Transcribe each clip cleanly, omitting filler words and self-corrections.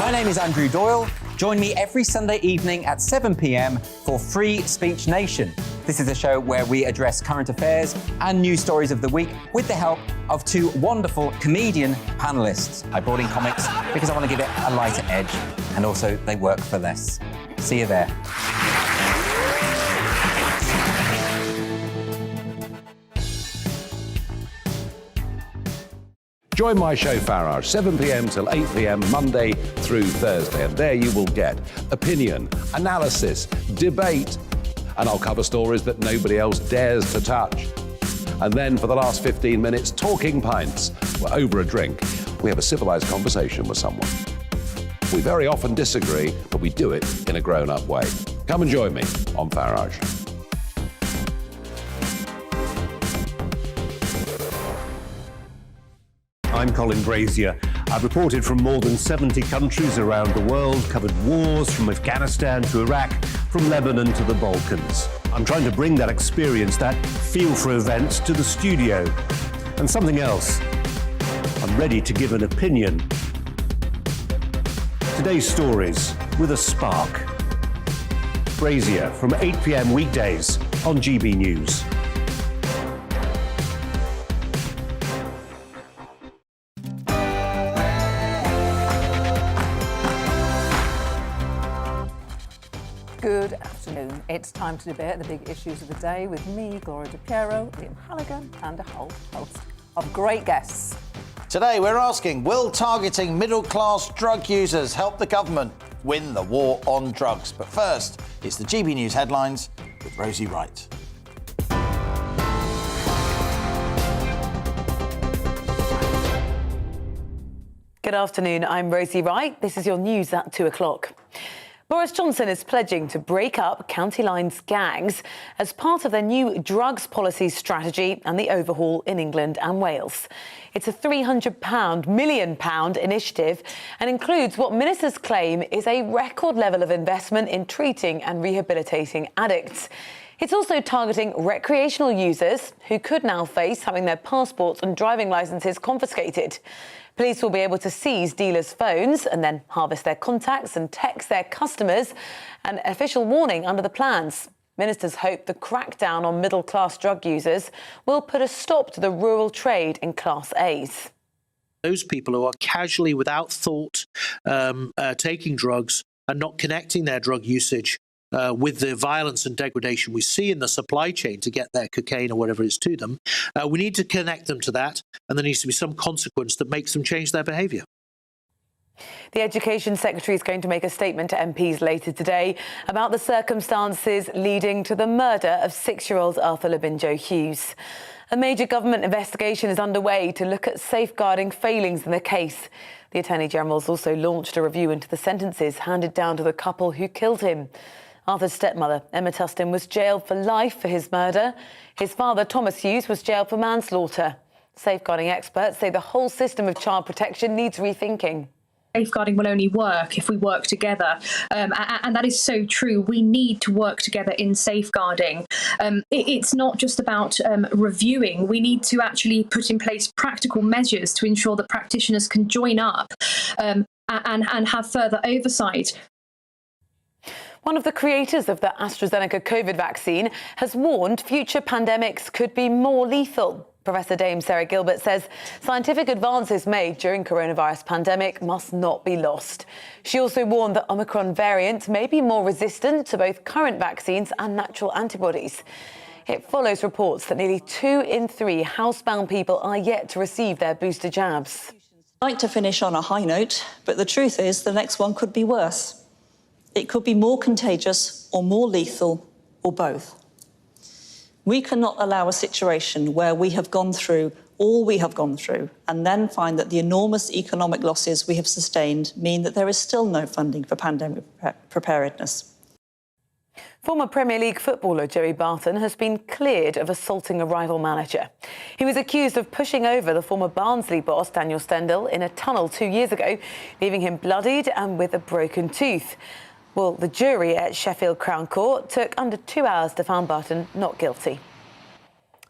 My name is Andrew Doyle. Join me every Sunday evening at 7 p.m. for Free Speech Nation. This is a show where we address current affairs and news stories of the week with the help of two wonderful comedian panellists. I brought in comics because I want to give it a lighter edge, and also they work for less. See you there. Join my show Farage, 7 p.m. till 8 p.m. Monday through Thursday, and there you will get opinion, analysis, debate, and I'll cover stories that nobody else dares to touch. And then for the last 15 minutes, talking pints. We're over a drink. We have a civilised conversation with someone. We very often disagree, but we do it in a grown-up way. Come and join me on Farage. I'm Colin Brazier. I've reported from more than 70 countries around the world, covered wars from Afghanistan to Iraq, from Lebanon to the Balkans. I'm trying to bring that experience, that feel for events, to the studio. And something else, I'm ready to give an opinion. Today's stories with a spark. Brazier from 8 p.m. weekdays on GB News. Good afternoon. It's time to debate the big issues of the day with me, Gloria de Piero, Liam Halligan, and a whole host of great guests. Today we're asking, will targeting middle-class drug users help the government win the war on drugs? But first, it's the GB News headlines with Rosie Wright. Good afternoon, I'm Rosie Wright. This is your news at 2 o'clock. Boris Johnson is pledging to break up county lines gangs as part of their new drugs policy strategy and the overhaul in England and Wales. It's a £300 million initiative and includes what ministers claim is a record level of investment in treating and rehabilitating addicts. It's also targeting recreational users who could now face having their passports and driving licences confiscated. Police will be able to seize dealers' phones and then harvest their contacts and text their customers, an official warning under the plans. Ministers hope the crackdown on middle-class drug users will put a stop to the rural trade in Class A's. Those people who are casually, without thought, taking drugs and not connecting their drug usage with the violence and degradation we see in the supply chain to get their cocaine or whatever it is to them. We need to connect them to that, and there needs to be some consequence that makes them change their behaviour. The Education Secretary is going to make a statement to MPs later today about the circumstances leading to the murder of 6-year-old Arthur Hughes. A major government investigation is underway to look at safeguarding failings in the case. The Attorney General's also launched a review into the sentences handed down to the couple who killed him. Arthur's stepmother, Emma Tustin, was jailed for life for his murder. His father, Thomas Hughes, was jailed for manslaughter. Safeguarding experts say the whole system of child protection needs rethinking. Safeguarding will only work if we work together. And that is so true. We need to work together in safeguarding. It's not just about reviewing. We need to actually put in place practical measures to ensure that practitioners can join up and have further oversight. One of the creators of the AstraZeneca COVID vaccine has warned future pandemics could be more lethal. Professor Dame Sarah Gilbert says scientific advances made during coronavirus pandemic must not be lost. She also warned that Omicron variant may be more resistant to both current vaccines and natural antibodies. It follows reports that nearly 2 in 3 housebound people are yet to receive their booster jabs. I'd like to finish on a high note, but the truth is the next one could be worse. It could be more contagious or more lethal or both. We cannot allow a situation where we have gone through all we have gone through and then find that the enormous economic losses we have sustained mean that there is still no funding for pandemic preparedness. Former Premier League footballer Joey Barton has been cleared of assaulting a rival manager. He was accused of pushing over the former Barnsley boss Daniel Stendhal in a tunnel 2 years ago, leaving him bloodied and with a broken tooth. Well, the jury at Sheffield Crown Court took under 2 hours to find Barton not guilty.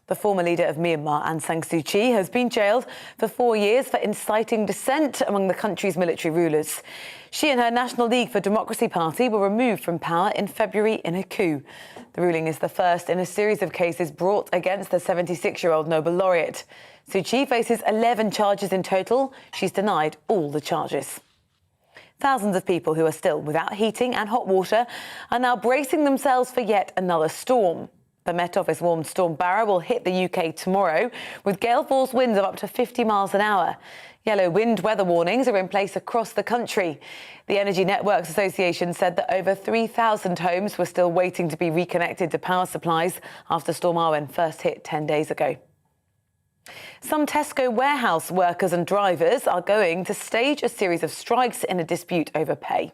The former leader of Myanmar, Aung San Suu Kyi, has been jailed for 4 years for inciting dissent among the country's military rulers. She and her National League for Democracy party were removed from power in February in a coup. The ruling is the first in a series of cases brought against the 76-year-old Nobel laureate. Suu Kyi faces 11 charges in total. She's denied all the charges. Thousands of people who are still without heating and hot water are now bracing themselves for yet another storm. The Met Office warned Storm Barra will hit the UK tomorrow, with gale-force winds of up to 50 miles an hour. Yellow wind weather warnings are in place across the country. The Energy Networks Association said that over 3,000 homes were still waiting to be reconnected to power supplies after Storm Arwen first hit 10 days ago. Some Tesco warehouse workers and drivers are going to stage a series of strikes in a dispute over pay.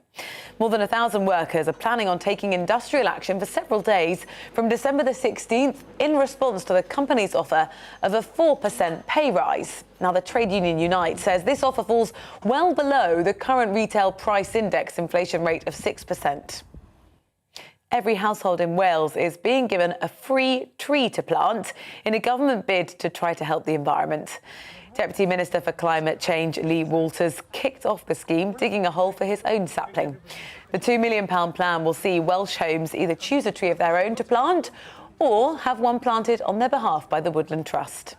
More than 1,000 workers are planning on taking industrial action for several days from December the 16th in response to the company's offer of a 4% pay rise. Now, the trade union Unite says this offer falls well below the current retail price index inflation rate of 6%. Every household in Wales is being given a free tree to plant in a government bid to try to help the environment. Deputy Minister for Climate Change Lee Walters kicked off the scheme, digging a hole for his own sapling. The £2 million plan will see Welsh homes either choose a tree of their own to plant or have one planted on their behalf by the Woodland Trust.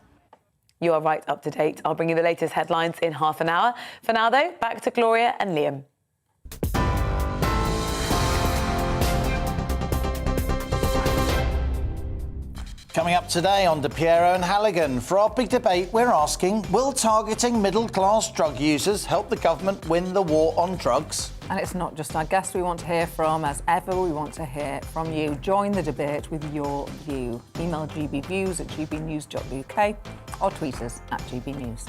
You are right up to date. I'll bring you the latest headlines in half an hour. For now, though, back to Gloria and Liam. Coming up today on Piero and Halligan, for our big debate, we're asking, will targeting middle-class drug users help the government win the war on drugs? And it's not just our guests we want to hear from. As ever, we want to hear from you. Join the debate with your view. Email gbnews@gbnews.uk or tweet us at gbnews.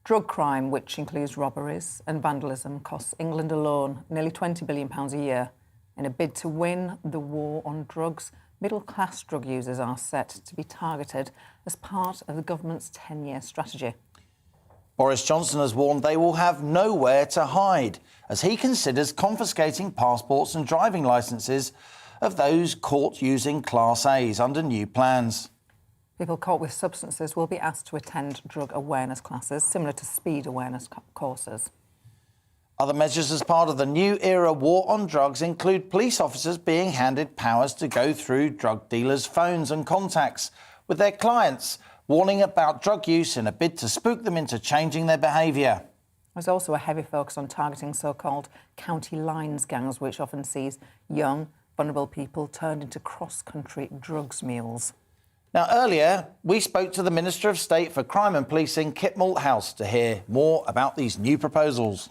Drug crime, which includes robberies and vandalism, costs England alone nearly £20 billion a year. In a bid to win the war on drugs, middle-class drug users are set to be targeted as part of the government's 10-year strategy. Boris Johnson has warned they will have nowhere to hide as he considers confiscating passports and driving licences of those caught using Class A's under new plans. People caught with substances will be asked to attend drug awareness classes, similar to speed awareness courses. Other measures as part of the new era war on drugs include police officers being handed powers to go through drug dealers' phones and contacts with their clients, warning about drug use in a bid to spook them into changing their behaviour. There's also a heavy focus on targeting so-called county lines gangs, which often sees young, vulnerable people turned into cross-country drugs mules. Now, earlier, we spoke to the Minister of State for Crime and Policing, Kit Malthouse, to hear more about these new proposals.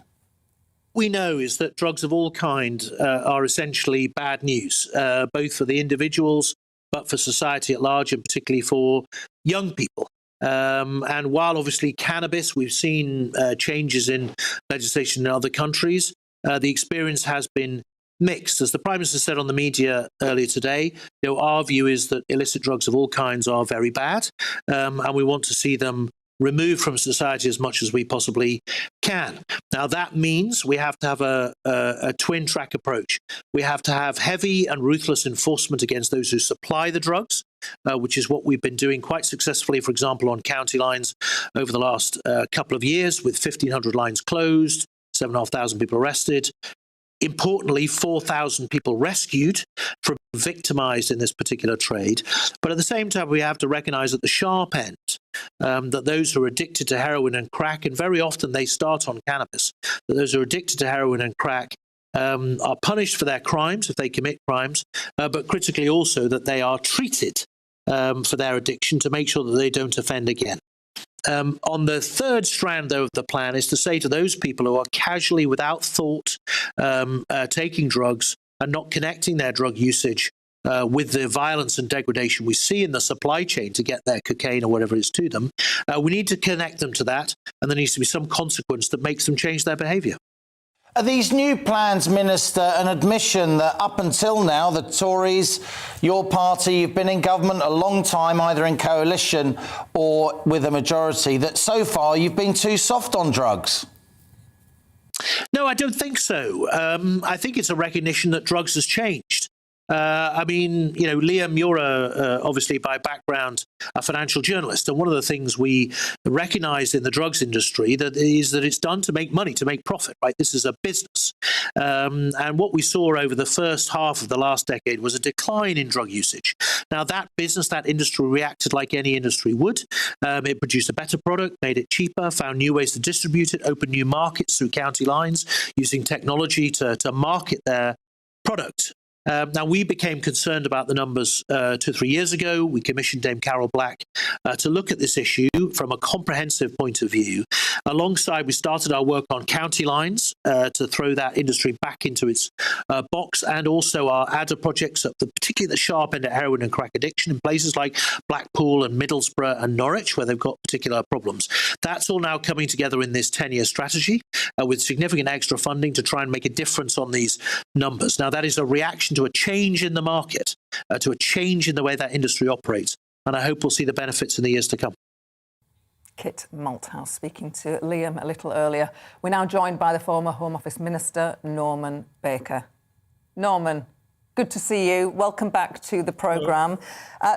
We know is that drugs of all kinds are essentially bad news, both for the individuals, but for society at large, and particularly for young people. And while obviously cannabis, we've seen changes in legislation in other countries, the experience has been mixed. As the Prime Minister said on the media earlier today, our view is that illicit drugs of all kinds are very bad, and we want to see them removed from society as much as we possibly can. Now, that means we have to have a twin-track approach. We have to have heavy and ruthless enforcement against those who supply the drugs, which is what we've been doing quite successfully, for example, on county lines over the last couple of years, with 1,500 lines closed, 7,500 people arrested. Importantly, 4,000 people rescued from victimised in this particular trade. But at the same time, we have to recognise at the sharp end that those who are addicted to heroin and crack, and very often they start on cannabis, that those who are addicted to heroin and crack are punished for their crimes if they commit crimes, but critically also that they are treated for their addiction to make sure that they don't offend again. On the third strand, though, of the plan is to say to those people who are casually, without thought, taking drugs and not connecting their drug usage with the violence and degradation we see in the supply chain to get their cocaine or whatever it is to them, we need to connect them to that, and there needs to be some consequence that makes them change their behaviour. Are these new plans, Minister, an admission that up until now, the Tories, your party, you've been in government a long time, either in coalition or with a majority, that so far you've been too soft on drugs? No, I don't think so. I think it's a recognition that drugs has changed. I mean, you know, Liam, you're obviously by background a financial journalist, and one of the things we recognise in the drugs industry that it's done to make money, to make profit. Right, this is a business, and what we saw over the first half of the last decade was a decline in drug usage. Now, that business, that industry reacted like any industry would. It produced a better product, made it cheaper, found new ways to distribute it, opened new markets through county lines, using technology to market their product. Now, we became concerned about the numbers 2 or 3 years ago. We commissioned Dame Carol Black to look at this issue from a comprehensive point of view. Alongside, we started our work on county lines to throw that industry back into its box, and also our ADDA projects, particularly the sharp end of heroin and crack addiction in places like Blackpool and Middlesbrough and Norwich, where they've got particular problems. That's all now coming together in this 10-year strategy with significant extra funding to try and make a difference on these numbers. Now, that is a reaction to a change in the market, to a change in the way that industry operates. And I hope we'll see the benefits in the years to come. Kit Malthouse speaking to Liam a little earlier. We're now joined by the former Home Office Minister, Norman Baker. Norman, good to see you. Welcome back to the programme.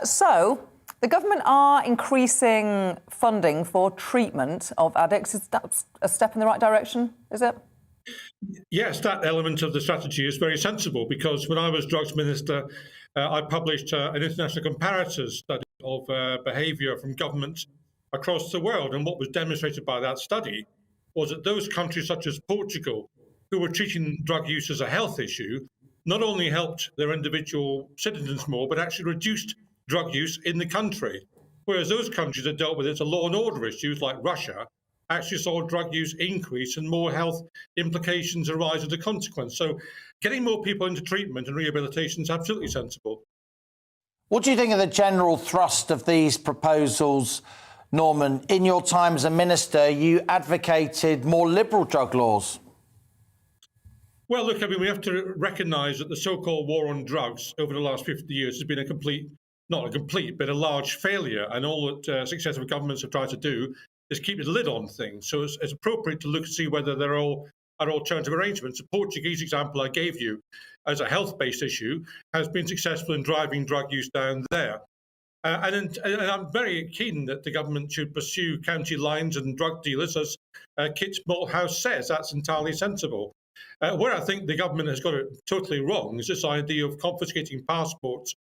So, the government are increasing funding for treatment of addicts. Is that a step in the right direction, is it? Yes, that element of the strategy is very sensible, because when I was Drugs Minister, I published an international comparator study of behaviour from governments across the world. And what was demonstrated by that study was that those countries such as Portugal, who were treating drug use as a health issue, not only helped their individual citizens more, but actually reduced drug use in the country. Whereas those countries that dealt with it as a law and order issues, like Russia, actually saw drug use increase and more health implications arise as a consequence. So getting more people into treatment and rehabilitation is absolutely sensible. What do you think of the general thrust of these proposals, Norman? In your time as a minister, you advocated more liberal drug laws. Well, look, I mean, we have to recognise that the so-called war on drugs over the last 50 years has been a large failure. And all that successive governments have tried to do is keep the lid on things. So it's appropriate to look to see whether there are alternative arrangements. The Portuguese example I gave you as a health-based issue has been successful in driving drug use down there. And I'm very keen that the government should pursue county lines and drug dealers, as Kit Malthouse says. That's entirely sensible. Where I think the government has got it totally wrong is this idea of confiscating passports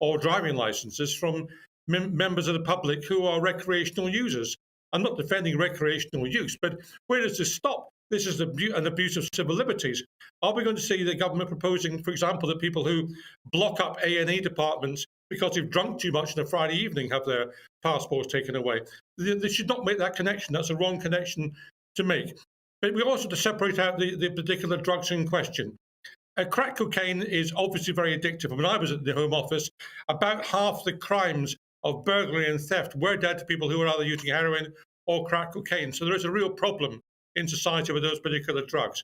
or driving licences from members of the public who are recreational users. I'm not defending recreational use, but where does this stop? This is an abuse of civil liberties. Are we going to see the government proposing, for example, that people who block up A&E departments because they've drunk too much on a Friday evening have their passports taken away? They should not make that connection. That's a wrong connection to make. But we also have to separate out the particular drugs in question. Crack cocaine is obviously very addictive. When I was at the Home Office, about half the crimes of burglary and theft were dead to people who were either using heroin or crack cocaine. So there is a real problem in society with those particular drugs.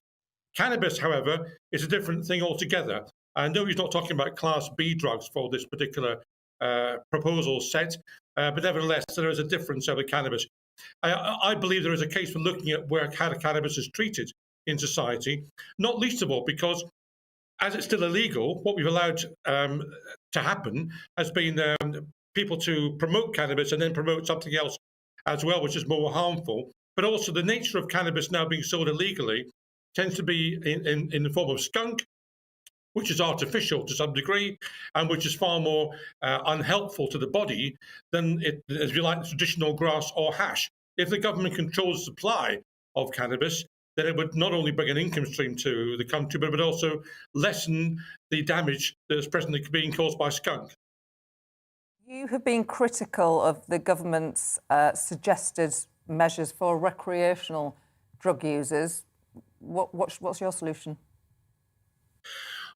Cannabis, however, is a different thing altogether. I know he's not talking about Class B drugs for this particular proposal set, but nevertheless, there is a difference over cannabis. I believe there is a case for looking at how cannabis is treated in society, not least of all because, as it's still illegal, what we've allowed to happen has been people to promote cannabis and then promote something else as well, which is more harmful. But also the nature of cannabis now being sold illegally tends to be in the form of skunk, which is artificial to some degree, and which is far more unhelpful to the body than, as you like, traditional grass or hash. If the government controls the supply of cannabis, then it would not only bring an income stream to the country, but it would also lessen the damage that is presently being caused by skunk. You have been critical of the government's suggested measures for recreational drug users. What's your solution?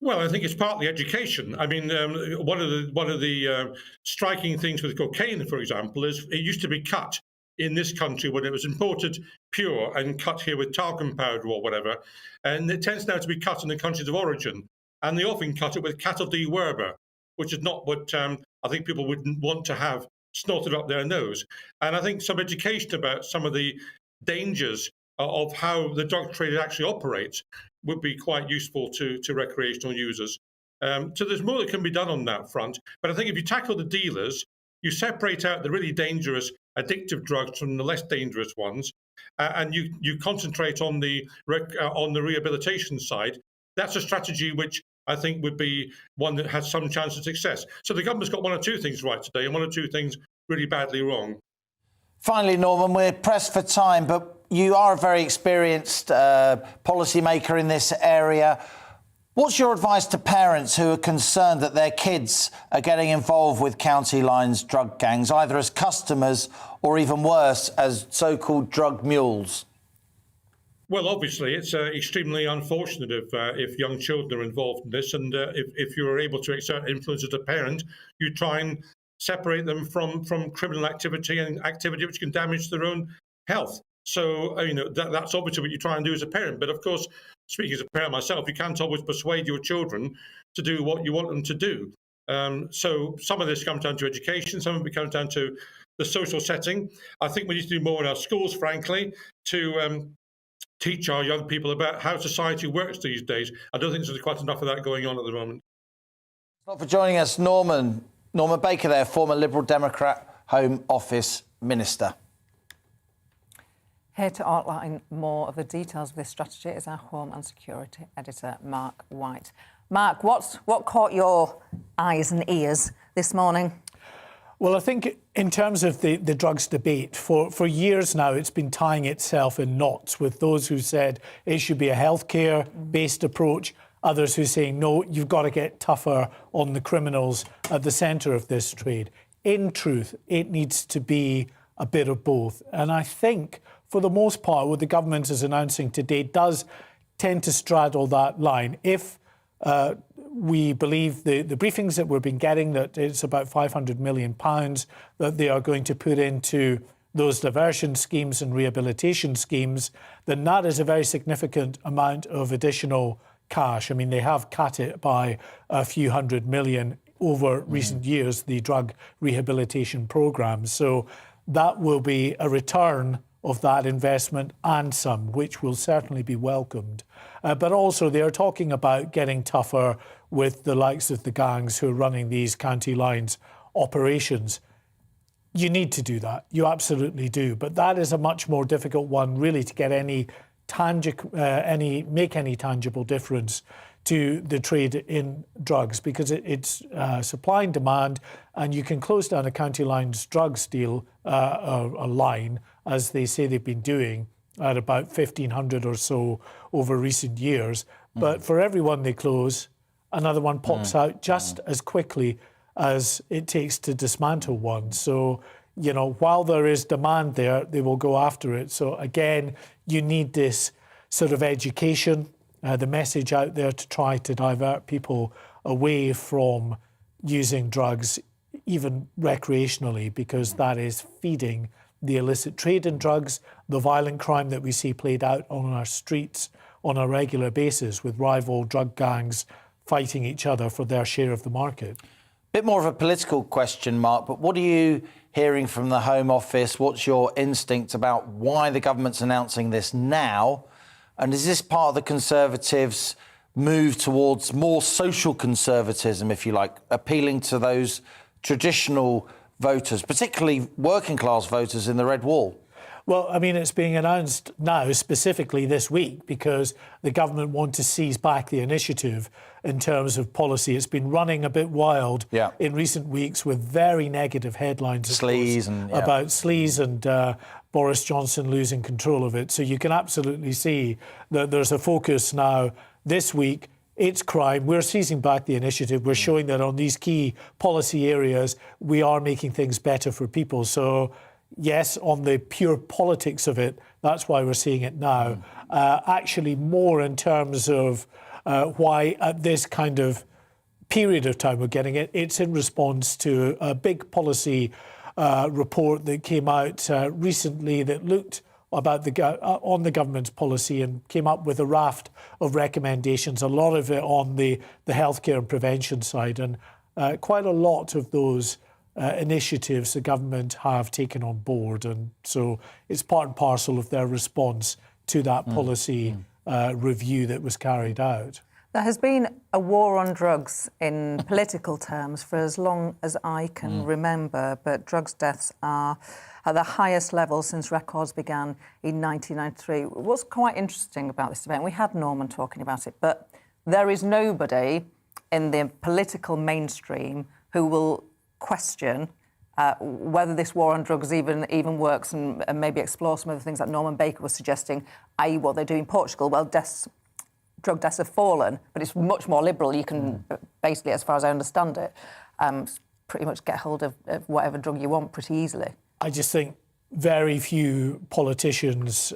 Well, I think it's partly education. I mean, one of the striking things with cocaine, for example, is it used to be cut in this country when it was imported pure and cut here with talcum powder or whatever, and it tends now to be cut in the countries of origin, and they often cut it with cattle de werber, which is not what I think people would want to have snorted up their nose. And I think some education about some of the dangers of how the drug trade actually operates would be quite useful to recreational users. So there's more that can be done on that front. But I think if you tackle the dealers, you separate out the really dangerous addictive drugs from the less dangerous ones, and you concentrate on the rehabilitation side. That's a strategy which I think would be one that has some chance of success. So the government's got one or two things right today and one or two things really badly wrong. Finally, Norman, we're pressed for time, but you are a very experienced policymaker in this area. What's your advice to parents who are concerned that their kids are getting involved with County Line's drug gangs, either as customers or even worse, as so-called drug mules? Well, obviously, it's extremely unfortunate if young children are involved in this, and if you're able to exert influence as a parent, you try and separate them from criminal activity and activity which can damage their own health. So, that's obviously what you try and do as a parent. But of course, speaking as a parent myself, you can't always persuade your children to do what you want them to do. So some of this comes down to education, some of it comes down to the social setting. I think we need to do more in our schools, frankly, to teach our young people about how society works these days. I don't think there's quite enough of that going on at the moment. Thanks for joining us, Norman Baker there, former Liberal Democrat Home Office Minister. Here to outline more of the details of this strategy is our Home and Security Editor, Mark White. Mark, what caught your eyes and ears this morning? Well, I think in terms of the drugs debate, for years now, it's been tying itself in knots with those who said it should be a healthcare-based approach, others who are saying, no, you've got to get tougher on the criminals at the centre of this trade. In truth, it needs to be a bit of both. And I think, for the most part, what the government is announcing today does tend to straddle that line. If we believe the briefings that we've been getting, that it's about £500 million that they are going to put into those diversion schemes and rehabilitation schemes, then that is a very significant amount of additional cash. I mean, they have cut it by a few hundred million over recent years, the drug rehabilitation programmes. So that will be a return of that investment and some, which will certainly be welcomed. But also they are talking about getting tougher with the likes of the gangs who are running these County Lines operations. You need to do that. You absolutely do. But that is a much more difficult one, really, to get make any tangible difference to the trade in drugs, because it's supply and demand, and you can close down a County Line's drugs deal, a line, as they say they've been doing, at about 1,500 or so over recent years. But for every one they close, another one pops out just as quickly as it takes to dismantle one. So, while there is demand there, they will go after it. So again, you need this sort of education, the message out there to try to divert people away from using drugs, even recreationally, because that is feeding the illicit trade in drugs, the violent crime that we see played out on our streets on a regular basis, with rival drug gangs fighting each other for their share of the market. Bit more of a political question, Mark, but what are you hearing from the Home Office? What's your instinct about why the government's announcing this now? And is this part of the Conservatives' move towards more social conservatism, if you like, appealing to those traditional voters, particularly working class voters in the Red Wall? Well, I mean, it's being announced now, specifically this week, because the government want to seize back the initiative in terms of policy. It's been running a bit wild in recent weeks with very negative headlines about sleaze and Boris Johnson losing control of it. So you can absolutely see that there's a focus now this week. It's crime. We're seizing back the initiative. We're showing that on these key policy areas, we are making things better for people. So yes, on the pure politics of it, that's why we're seeing it now. Actually, more in terms of why at this kind of period of time we're getting it, it's in response to a big policy report that came out recently that looked about on the government's policy and came up with a raft of recommendations, a lot of it on the healthcare and prevention side. And quite a lot of those initiatives the government have taken on board. And so it's part and parcel of their response to that policy review that was carried out. There has been a war on drugs in political terms for as long as I can remember, but drugs deaths are at the highest level since records began in 1993. What's quite interesting about this debate, and we had Norman talking about it, but there is nobody in the political mainstream who will question whether this war on drugs even works, and maybe explore some of the things that Norman Baker was suggesting, i.e. what they do in Portugal. Well, drug deaths have fallen, but it's much more liberal. You can basically, as far as I understand it, pretty much get hold of whatever drug you want pretty easily. I just think very few politicians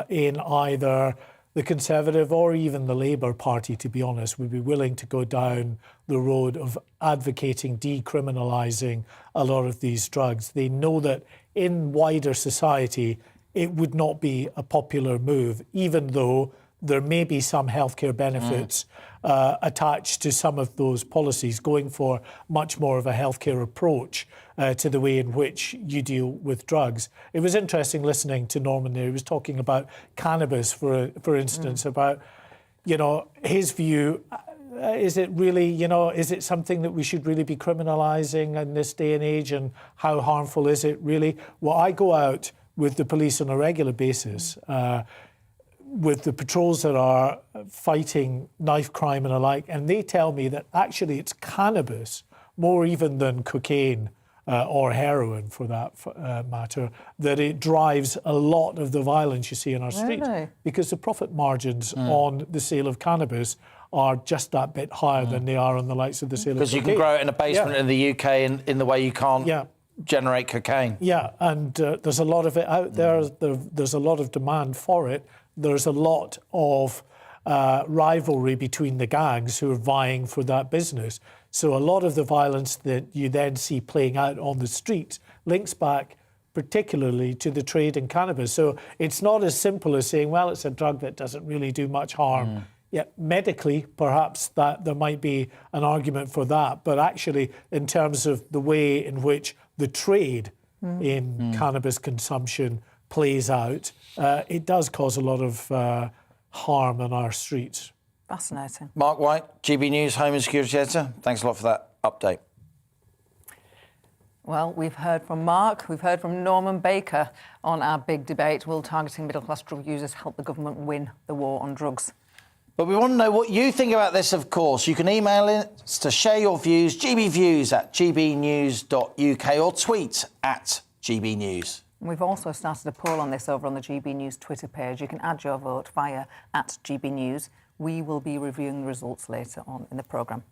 in either the Conservative or even the Labour Party, to be honest, would be willing to go down the road of advocating decriminalising a lot of these drugs. They know that in wider society it would not be a popular move, even though there may be some healthcare benefits attached to some of those policies, going for much more of a healthcare approach to the way in which you deal with drugs. It was interesting listening to Norman there. He was talking about cannabis, for instance, about, his view. Is it really, is it something that we should really be criminalising in this day and age, and how harmful is it really? Well, I go out with the police on a regular basis, with the patrols that are fighting knife crime and alike, and they tell me that actually it's cannabis, more even than cocaine or heroin for that matter, that it drives a lot of the violence you see in our streets. Because the profit margins on the sale of cannabis are just that bit higher than they are on the likes of the sale of cocaine. Because you can grow it in a basement in the UK in the way you can't generate cocaine. Yeah, and there's a lot of it out there. There's a lot of demand for it. There's a lot of rivalry between the gangs who are vying for that business. So a lot of the violence that you then see playing out on the streets links back particularly to the trade in cannabis. So it's not as simple as saying, well, it's a drug that doesn't really do much harm. Yeah, medically, perhaps that there might be an argument for that. But actually, in terms of the way in which the trade in cannabis consumption plays out, it does cause a lot of harm on our streets. Fascinating. Mark White, GB News Home and Security Editor. Thanks a lot for that update. Well, we've heard from Mark, we've heard from Norman Baker on our big debate. Will targeting middle-class drug users help the government win the war on drugs? But we want to know what you think about this, of course. You can email us to share your views, gbviews@gbnews.uk, or tweet @gbnews. We've also started a poll on this over on the GB News Twitter page. You can add your vote via @GBNews. We will be reviewing the results later on in the programme.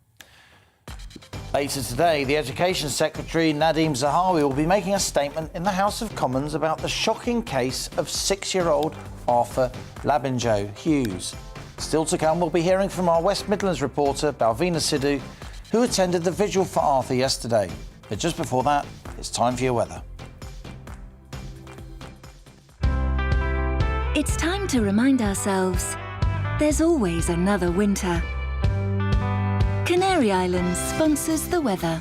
Later today, the Education Secretary, Nadhim Zahawi, will be making a statement in the House of Commons about the shocking case of 6-year-old Arthur Hughes. Still to come, we'll be hearing from our West Midlands reporter, Balvina Sidhu, who attended the vigil for Arthur yesterday. But just before that, it's time for your weather. It's time to remind ourselves there's always another winter. Canary Islands sponsors the weather.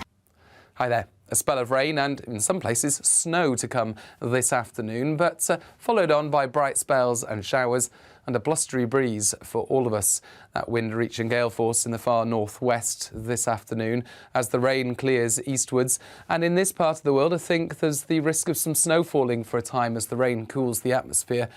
Hi there. A spell of rain and, in some places, snow to come this afternoon, but followed on by bright spells and showers and a blustery breeze for all of us. That wind reaching gale force in the far northwest this afternoon as the rain clears eastwards. And in this part of the world, I think there's the risk of some snow falling for a time as the rain cools the atmosphere.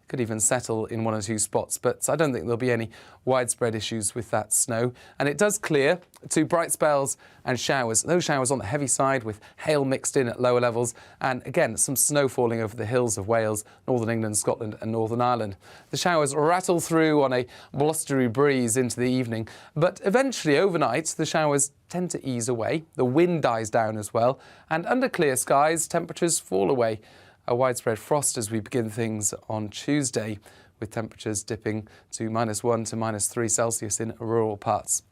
Could even settle in one or two spots, but I don't think there'll be any widespread issues with that snow. And it does clear to bright spells and showers. Those showers on the heavy side with hail mixed in at lower levels. And again, some snow falling over the hills of Wales, Northern England, Scotland and Northern Ireland. The showers rattle through on a blustery breeze into the evening. But eventually overnight, the showers tend to ease away. The wind dies down as well. And under clear skies, temperatures fall away. A widespread frost as we begin things on Tuesday, with temperatures dipping to -1 to -3 Celsius in rural parts.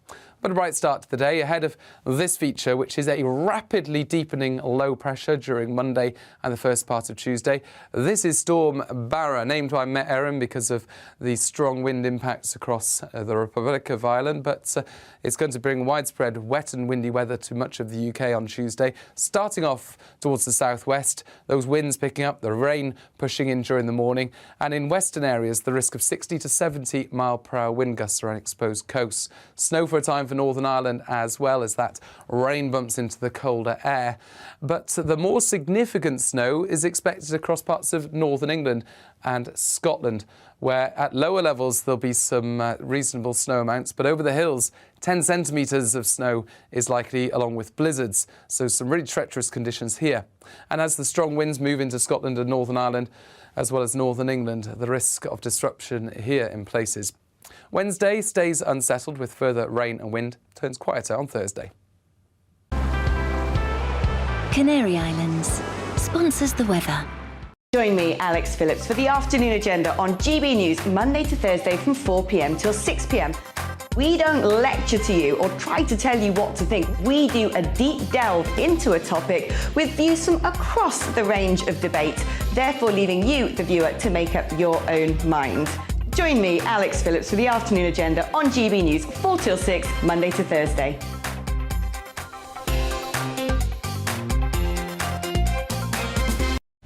But a bright start to the day ahead of this feature, which is a rapidly deepening low pressure during Monday and the first part of Tuesday. This is Storm Barra, named by Met Erin because of the strong wind impacts across the Republic of Ireland. But it's going to bring widespread wet and windy weather to much of the UK on Tuesday, starting off towards the southwest. Those winds picking up, the rain pushing in during the morning. And in western areas, the risk of 60 to 70 mile-per-hour wind gusts around exposed coasts. Snow for a time for Northern Ireland as well as that rain bumps into the colder air. But the more significant snow is expected across parts of northern England and Scotland, where at lower levels there'll be some reasonable snow amounts, but over the hills 10 centimetres of snow is likely, along with blizzards, so some really treacherous conditions here. And as the strong winds move into Scotland and Northern Ireland as well as northern England, the risk of disruption here in places. Wednesday stays unsettled with further rain and wind, turns quieter on Thursday. Canary Islands sponsors the weather. Join me, Alex Phillips, for the afternoon agenda on GB News, Monday to Thursday from 4 p.m. till 6 p.m. We don't lecture to you or try to tell you what to think. We do a deep delve into a topic with views from across the range of debate, therefore leaving you, the viewer, to make up your own mind. Join me, Alex Phillips, for the afternoon agenda on GB News, 4 till 6, Monday to Thursday.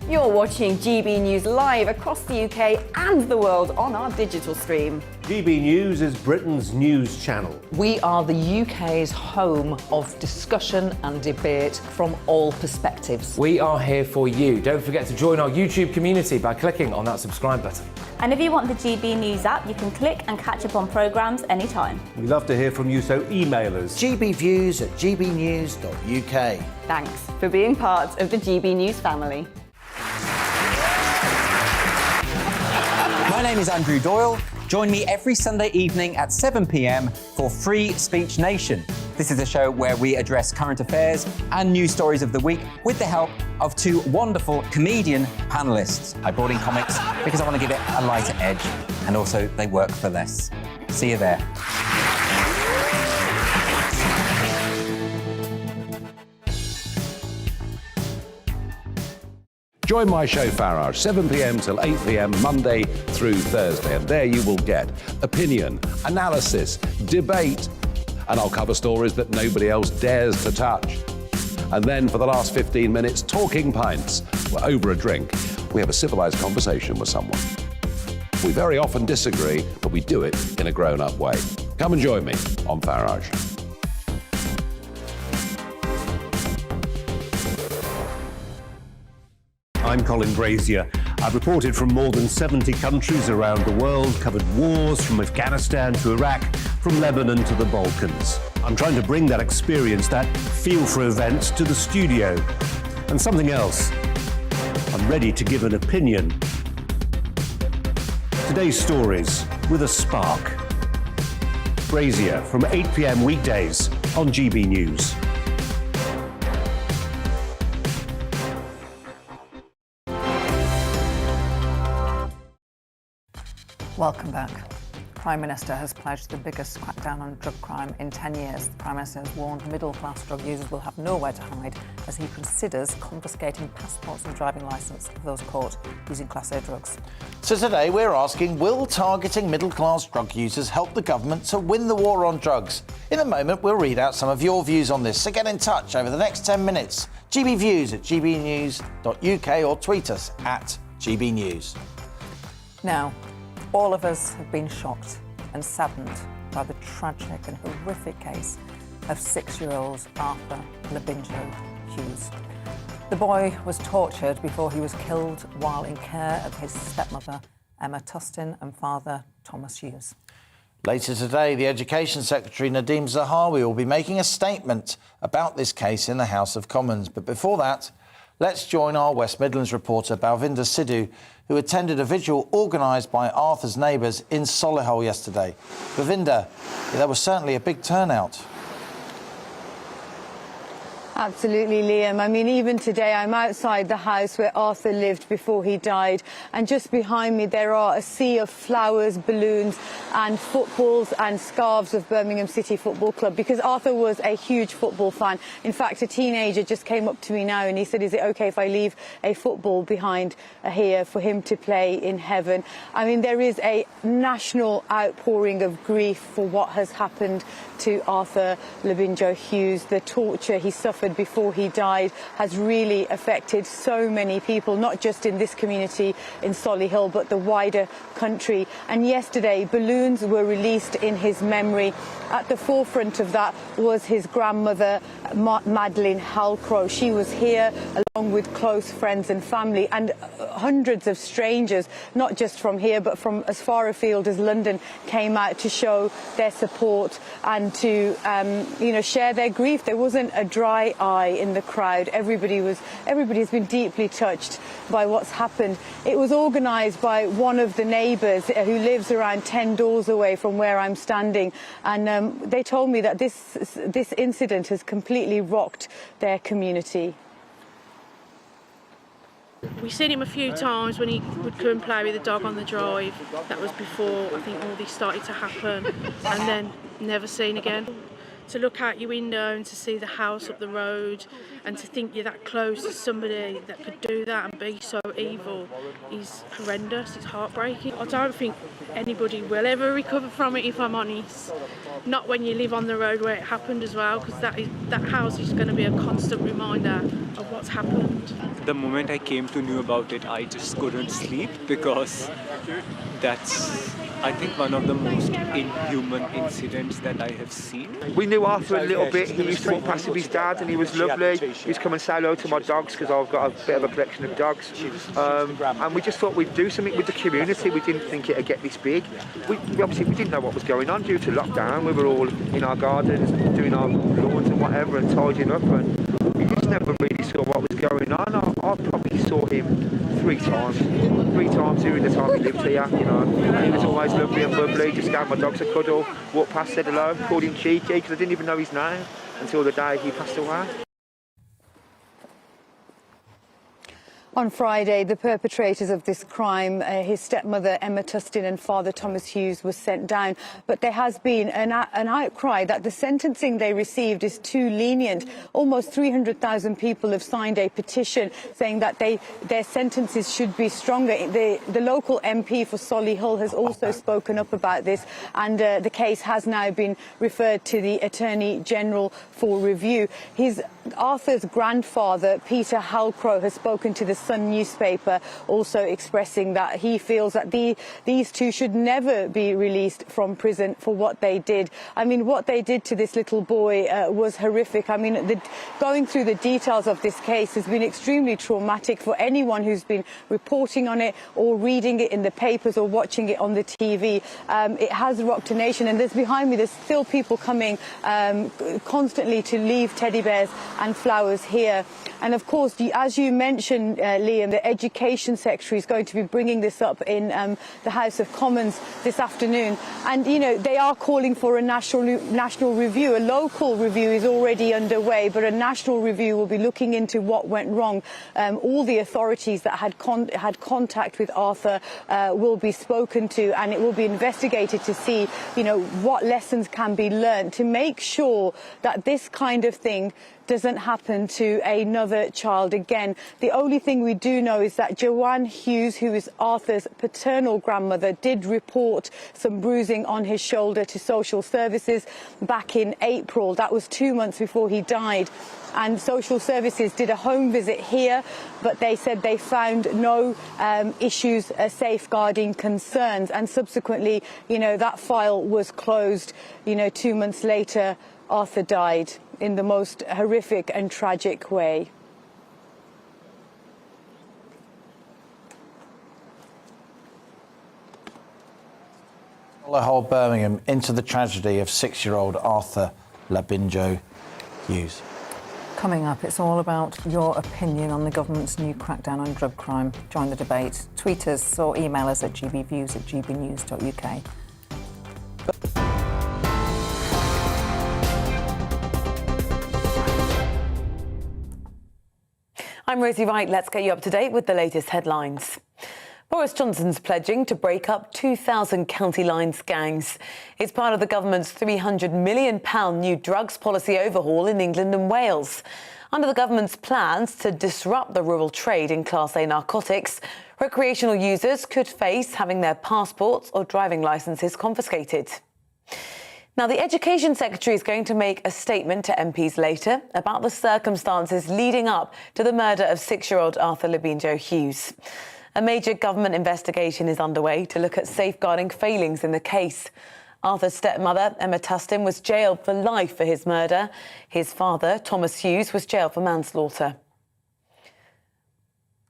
You're watching GB News live across the UK and the world on our digital stream. GB News is Britain's news channel. We are the UK's home of discussion and debate from all perspectives. We are here for you. Don't forget to join our YouTube community by clicking on that subscribe button. And if you want the GB News app, you can click and catch up on programmes anytime. We love to hear from you, so email us. gbviews@gbnews.uk. Thanks for being part of the GB News family. My name is Andrew Doyle. Join me every Sunday evening at 7 p.m. for Free Speech Nation. This is a show where we address current affairs and news stories of the week with the help of two wonderful comedian panellists. I brought in comics because I want to give it a lighter edge, and also they work for less. See you there. Join my show Farage, 7 p.m. till 8 p.m. Monday through Thursday. And there you will get opinion, analysis, debate, and I'll cover stories that nobody else dares to touch. And then for the last 15 minutes, talking pints. We're over a drink. We have a civilised conversation with someone. We very often disagree, but we do it in a grown-up way. Come and join me on Farage. I'm Colin Brazier. I've reported from more than 70 countries around the world, covered wars from Afghanistan to Iraq, from Lebanon to the Balkans. I'm trying to bring that experience, that feel for events, to the studio. And something else, I'm ready to give an opinion. Today's stories with a spark. Brazier from 8 p.m. weekdays on GB News. Welcome back. The Prime Minister has pledged the biggest crackdown on drug crime in 10 years. The Prime Minister has warned middle-class drug users will have nowhere to hide as he considers confiscating passports and driving licence for those caught using Class A drugs. So today we're asking, will targeting middle-class drug users help the government to win the war on drugs? In a moment, we'll read out some of your views on this, so get in touch over the next 10 minutes. gbviews@gbnews.uk or tweet us at gbnews. Now, all of us have been shocked and saddened by the tragic and horrific case of 6-year-old Arthur Hughes. The boy was tortured before he was killed while in care of his stepmother, Emma Tustin, and father, Thomas Hughes. Later today, the Education Secretary, Nadeem Zahawi, will be making a statement about this case in the House of Commons. But before that, let's join our West Midlands reporter, Balvinder Sidhu, who attended a vigil organised by Arthur's neighbours in Solihull yesterday. Balvinder, there was certainly a big turnout. Absolutely, Liam. I mean, even today, I'm outside the house where Arthur lived before he died. And just behind me, there are a sea of flowers, balloons and footballs and scarves of Birmingham City Football Club, because Arthur was a huge football fan. In fact, a teenager just came up to me now and he said, is it OK if I leave a football behind here for him to play in heaven? I mean, there is a national outpouring of grief for what has happened to Arthur Hughes. The torture he suffered before he died has really affected so many people, not just in this community in Solihull, but the wider country. And yesterday, balloons were released in his memory. At the forefront of that was his grandmother, Madeleine Halcrow. She was here along with close friends and family, and hundreds of strangers, not just from here, but from as far afield as London, came out to show their support and to, share their grief. There wasn't a dry eye in the crowd. Everybody has been deeply touched by what's happened. It was organised by one of the neighbours who lives around 10 doors away from where I'm standing, and they told me that this incident has completely rocked their community. We've seen him a few times when he would come and play with the dog on the drive. That was before I think all this started to happen, and then never seen again. To look out your window and to see the house up the road and to think you're that close to somebody that could do that and be so evil is horrendous, it's heartbreaking. I don't think anybody will ever recover from it, if I'm honest. Not when you live on the road where it happened as well, because that house is going to be a constant reminder of what's happened. The moment I came to know about it, I just couldn't sleep, because that's, I think, one of the most inhuman incidents that I have seen. We knew Arthur a little bit. He used to walk past with his dad and he was lovely. He used to come and say hello to my dogs, because I've got a bit of a collection of dogs. And we just thought we'd do something with the community. We didn't think it'd get this big. We didn't know what was going on due to lockdown. We were all in our gardens doing our lawns and whatever and tidying up, and we just never really saw what was going on. I probably saw him three times during the time he lived here, And he was always lovely and bubbly, just gave my dogs a cuddle, walked past, said hello, called him Cheeky, because I didn't even know his name until the day he passed away. On Friday, the perpetrators of this crime, his stepmother Emma Tustin and father Thomas Hughes, were sent down. But there has been an outcry that the sentencing they received is too lenient. Almost 300,000 people have signed a petition saying that their sentences should be stronger. The local MP for Solihull has also spoken up about this, and the case has now been referred to the Attorney General for review. Arthur's grandfather, Peter Halcrow, has spoken to the Sun newspaper, also expressing that he feels that these two should never be released from prison for what they did. I mean, what they did to this little boy was horrific. I mean, going through the details of this case has been extremely traumatic for anyone who's been reporting on it or reading it in the papers or watching it on the TV. It has rocked a nation, and behind me there's still people coming constantly to leave teddy bears and flowers here. And of course, as you mentioned, Liam, the Education Secretary is going to be bringing this up in the House of Commons this afternoon. And, they are calling for a national review. A local review is already underway, but a national review will be looking into what went wrong. All the authorities that had contact with Arthur will be spoken to, and it will be investigated to see, what lessons can be learned to make sure that this kind of thing doesn't happen to another child again. The only thing we do know is that Joanne Hughes, who is Arthur's paternal grandmother, did report some bruising on his shoulder to social services back in April. That was 2 months before he died. And social services did a home visit here, but they said they found no issues, safeguarding concerns. And subsequently, that file was closed. 2 months later, Arthur died in the most horrific and tragic way. Solihull, Birmingham, into the tragedy of 6-year-old Arthur Hughes. Coming up, it's all about your opinion on the government's new crackdown on drug crime. Join the debate. Tweet us or email us at gbviews@gbnews.uk. I'm Rosie Wright. Let's get you up to date with the latest headlines. Boris Johnson's pledging to break up 2,000 county lines gangs. It's part of the government's £300 million new drugs policy overhaul in England and Wales. Under the government's plans to disrupt the rural trade in Class A narcotics, recreational users could face having their passports or driving licences confiscated. Now, the Education Secretary is going to make a statement to MPs later about the circumstances leading up to the murder of 6-year-old Arthur Hughes. A major government investigation is underway to look at safeguarding failings in the case. Arthur's stepmother, Emma Tustin, was jailed for life for his murder. His father, Thomas Hughes, was jailed for manslaughter.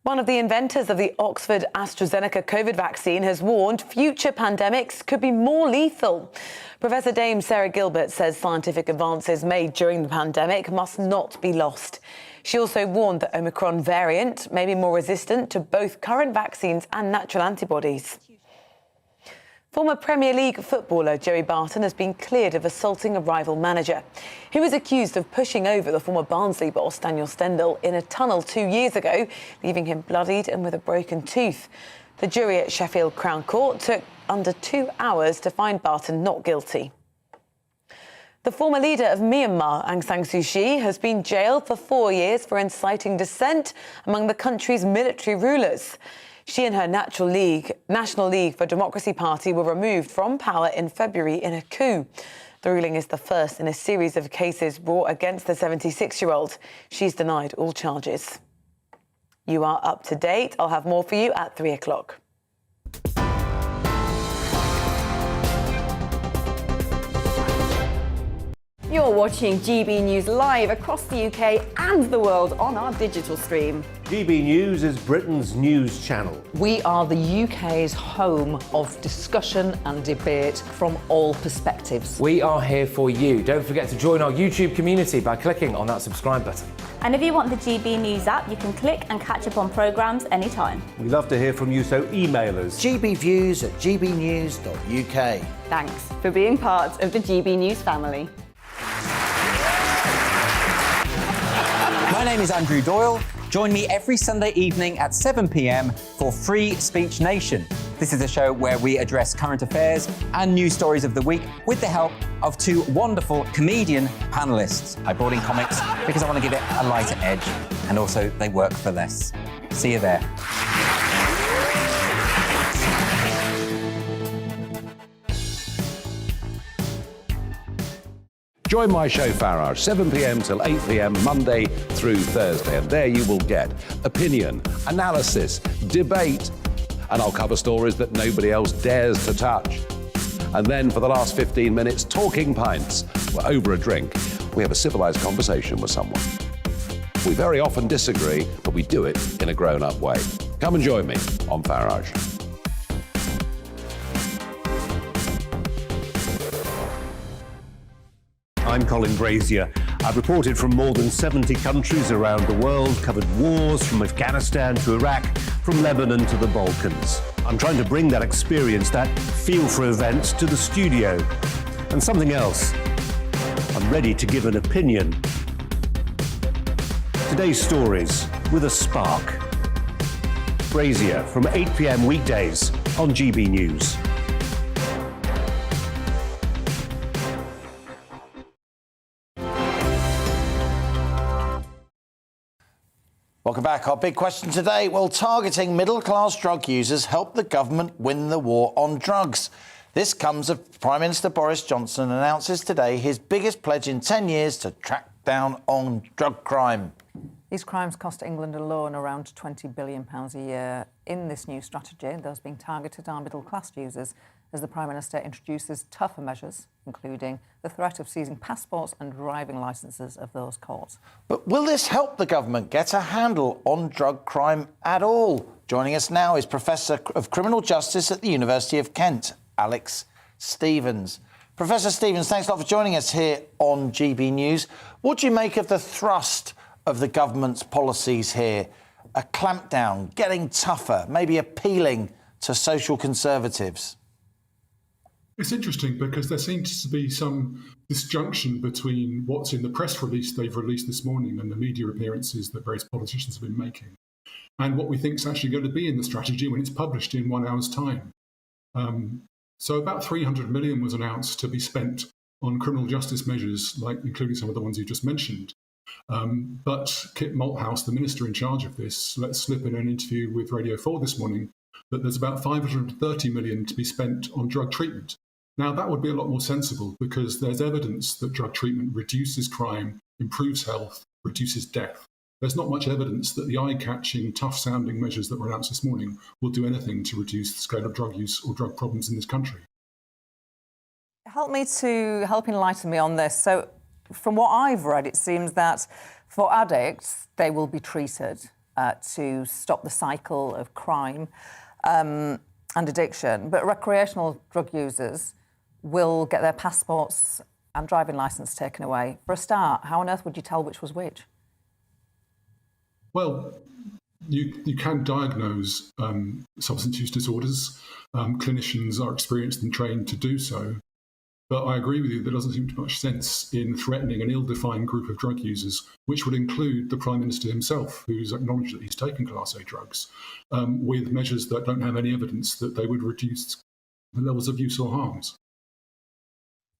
One of the inventors of the Oxford AstraZeneca COVID vaccine has warned future pandemics could be more lethal. Professor Dame Sarah Gilbert says scientific advances made during the pandemic must not be lost. She also warned the Omicron variant may be more resistant to both current vaccines and natural antibodies. Former Premier League footballer Joey Barton has been cleared of assaulting a rival manager. He was accused of pushing over the former Barnsley boss Daniel Stendhal in a tunnel 2 years ago, leaving him bloodied and with a broken tooth. The jury at Sheffield Crown Court took under 2 hours to find Barton not guilty. The former leader of Myanmar, Aung San Suu Kyi, has been jailed for 4 years for inciting dissent among the country's military rulers. She and her National League for Democracy party were removed from power in February in a coup. The ruling is the first in a series of cases brought against the 76-year-old. She's denied all charges. You are up to date. I'll have more for you at 3 o'clock. You're watching GB News live across the UK and the world on our digital stream. GB News is Britain's news channel. We are the UK's home of discussion and debate from all perspectives. We are here for you. Don't forget to join our YouTube community by clicking on that subscribe button. And if you want the GB News app, you can click and catch up on programmes anytime. We love to hear from you, so email us. gbviews@gbnews.uk. Thanks for being part of the GB News family. My name is Andrew Doyle. Join me every Sunday evening at 7 p.m. for Free Speech Nation. This is a show where we address current affairs and news stories of the week with the help of 2 wonderful comedian panellists. I brought in comics because I want to give it a lighter edge, and also they work for less. See you there. Join my show Farage, 7 p.m. till 8 p.m. Monday through Thursday, and there you will get opinion, analysis, debate, and I'll cover stories that nobody else dares to touch. And then for the last 15 minutes, talking pints. We're over a drink. We have a civilised conversation with someone. We very often disagree, but we do it in a grown-up way. Come and join me on Farage. I'm Colin Brazier. I've reported from more than 70 countries around the world, covered wars from Afghanistan to Iraq, from Lebanon to the Balkans. I'm trying to bring that experience, that feel for events, to the studio. And something else, I'm ready to give an opinion. Today's stories with a spark. Brazier from 8 p.m. weekdays on GB News. Welcome back. Our big question today, will targeting middle-class drug users help the government win the war on drugs? This comes as Prime Minister Boris Johnson announces today his biggest pledge in 10 years to track down on drug crime. These crimes cost England alone around £20 billion a year. In this new strategy, those being targeted are middle-class users, as the Prime Minister introduces tougher measures, including the threat of seizing passports and driving licences of those caught. But will this help the government get a handle on drug crime at all? Joining us now is Professor of Criminal Justice at the University of Kent, Alex Stevens. Professor Stevens, thanks a lot for joining us here on GB News. What do you make of the thrust of the government's policies here? A clampdown, getting tougher, maybe appealing to social conservatives? It's interesting because there seems to be some disjunction between what's in the press release they've released this morning and the media appearances that various politicians have been making, and what we think is actually going to be in the strategy when it's published in 1 hour's time. So about 300 million was announced to be spent on criminal justice measures, like including some of the ones you just mentioned. But Kit Malthouse, the minister in charge of this, let slip in an interview with Radio 4 this morning that there's about 530 million to be spent on drug treatment. Now, that would be a lot more sensible because there's evidence that drug treatment reduces crime, improves health, reduces death. There's not much evidence that the eye-catching, tough-sounding measures that were announced this morning will do anything to reduce the scale of drug use or drug problems in this country. Help enlighten me on this. So, from what I've read, it seems that for addicts, they will be treated to stop the cycle of crime and addiction. But recreational drug users will get their passports and driving licence taken away. For a start, how on earth would you tell which was which? Well, you can diagnose substance use disorders. Clinicians are experienced and trained to do so. But I agree with you, there doesn't seem to be much sense in threatening an ill-defined group of drug users, which would include the Prime Minister himself, who's acknowledged that he's taken Class A drugs, with measures that don't have any evidence that they would reduce the levels of use or harms.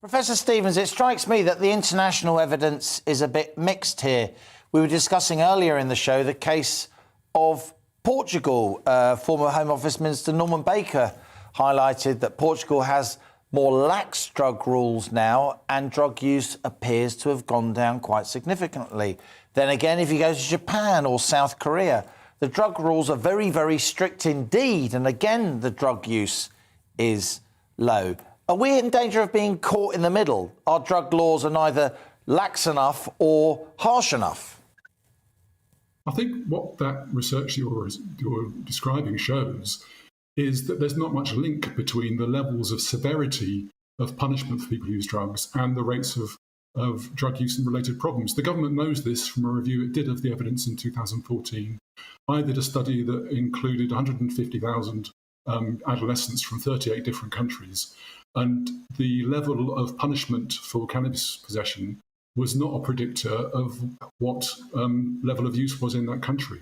Professor Stevens, it strikes me that the international evidence is a bit mixed here. We were discussing earlier in the show the case of Portugal. Former Home Office Minister Norman Baker highlighted that Portugal has more lax drug rules now, and drug use appears to have gone down quite significantly. Then again, if you go to Japan or South Korea, the drug rules are very, very strict indeed, and again, the drug use is low. Are we in danger of being caught in the middle? Our drug laws are neither lax enough or harsh enough? I think what that research you're describing shows is that there's not much link between the levels of severity of punishment for people who use drugs and the rates of drug use and related problems. The government knows this from a review it did of the evidence in 2014. I did a study that included 150,000 adolescents from 38 different countries, and the level of punishment for cannabis possession was not a predictor of what level of use was in that country.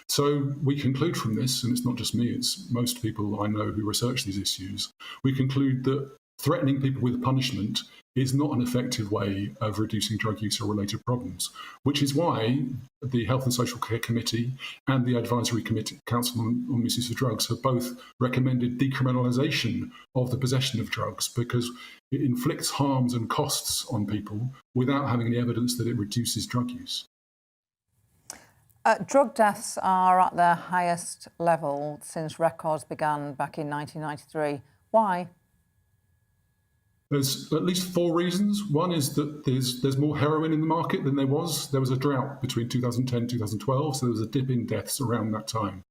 So we conclude from this, and it's not just me, it's most people I know who research these issues, we conclude that threatening people with punishment is not an effective way of reducing drug use or related problems, which is why the Health and Social Care Committee and the Advisory Committee Council on Misuse of Drugs have both recommended decriminalisation of the possession of drugs because it inflicts harms and costs on people without having any evidence that it reduces drug use. Drug deaths are at their highest level since records began back in 1993. Why? There's at least 4 reasons. One is that there's more heroin in the market than there was. There was a drought between 2010 and 2012, so there was a dip in deaths around that time.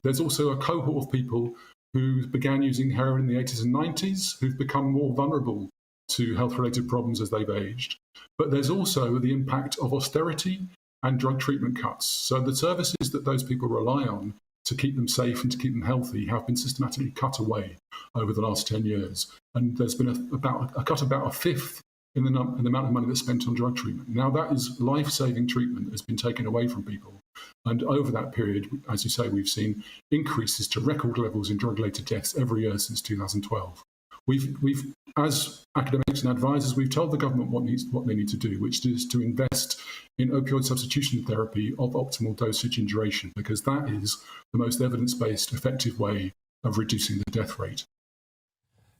There's also a cohort of people who began using heroin in the 80s and 90s, who've become more vulnerable to health-related problems as they've aged. But there's also the impact of austerity and drug treatment cuts. So the services that those people rely on to keep them safe and to keep them healthy have been systematically cut away over the last 10 years. And there's been a cut about a fifth in the amount of money that's spent on drug treatment. Now that is life-saving treatment has been taken away from people. And over that period, as you say, we've seen increases to record levels in drug-related deaths every year since 2012. We've, as academics and advisors, we've told the government what they need to do, which is to invest in opioid substitution therapy of optimal dosage and duration, because that is the most evidence-based, effective way of reducing the death rate.